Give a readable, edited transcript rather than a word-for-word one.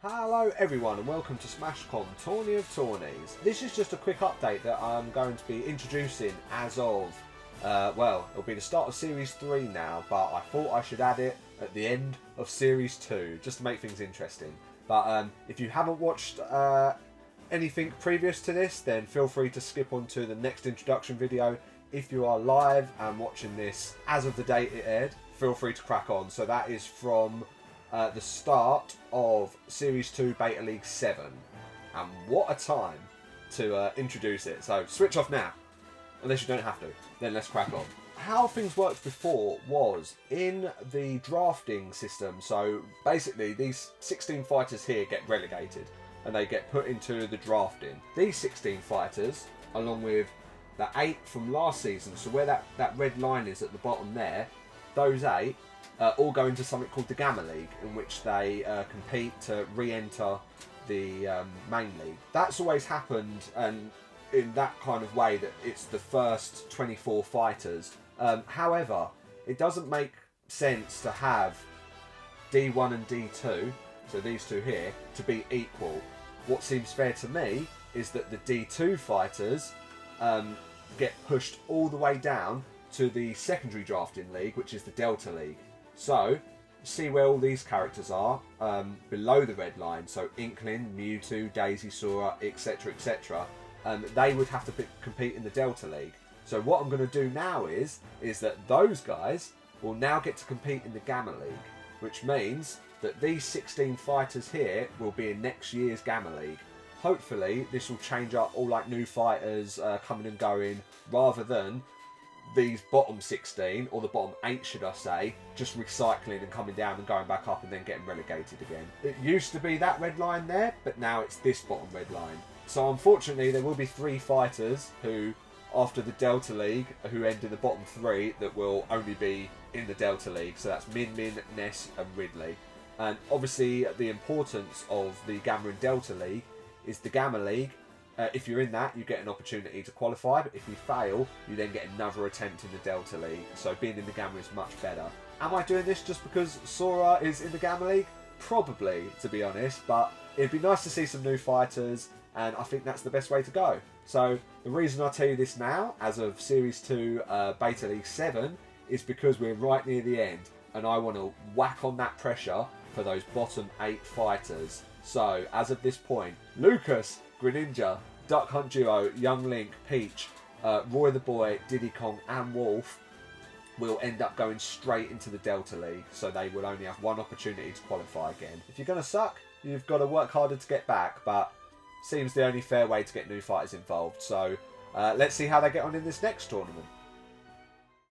Hello everyone and welcome to Smash Com Tourney of Tourneys. This is just a quick update that I'm going to be introducing as of, it'll be the start of Series 3 now, but I thought I should add it at the end of Series 2, just to make things interesting. But if you haven't watched anything previous to this, then feel free to skip on to the next introduction video. If you are live and watching this as of the date it aired, feel free to crack on. So that is from the start of Series 2 Beta League 7. And what a time to introduce it. So switch off now, unless you don't have to. Then let's crack on. How things worked before was in the drafting system. So basically these 16 fighters here get relegated and they get put into the drafting. These 16 fighters, along with the 8 from last season, so where that red line is at the bottom there, those 8 all go into something called the Gamma League, in which they compete to re-enter the main league. That's always happened, and in that kind of way that it's the first 24 fighters. However, it doesn't make sense to have D1 and D2, so these two here, to be equal. What seems fair to me is that the D2 fighters get pushed all the way down to the secondary drafting league, which is the Delta League. So, see where all these characters are below the red line. So Inkling, Mewtwo, Daisy, Sora, etc, etc. They would have to compete in the Delta League. So what I'm going to do now is that those guys will now get to compete in the Gamma League, which means that these 16 fighters here will be in next year's Gamma League. Hopefully this will change up all like new fighters coming and going, rather than these bottom 16, or the bottom 8 should I say, just recycling and coming down and going back up and then getting relegated again. It used to be that red line there, but now it's this bottom red line. So unfortunately there will be 3 fighters who, after the Delta League, who end in the bottom 3, that will only be in the Delta League. So that's Min Min, Ness and Ridley. And obviously the importance of the Gamma and Delta League is the Gamma League. If you're in that, you get an opportunity to qualify, but if you fail, you then get another attempt in the Delta League. So being in the Gamma is much better. Am I doing this just because Sora is in the Gamma League? Probably, to be honest, but it'd be nice to see some new fighters, and I think that's the best way to go. So the reason I tell you this now, as of Series 2 Beta League 7, is because we're right near the end, and I want to whack on that pressure for those bottom 8 fighters. So, as of this point, Lucas, Greninja, Duck Hunt Duo, Young Link, Peach, Roy the Boy, Diddy Kong and Wolf will end up going straight into the Delta League, so they will only have one opportunity to qualify again. If you're going to suck, you've got to work harder to get back, but seems the only fair way to get new fighters involved. So let's see how they get on in this next tournament.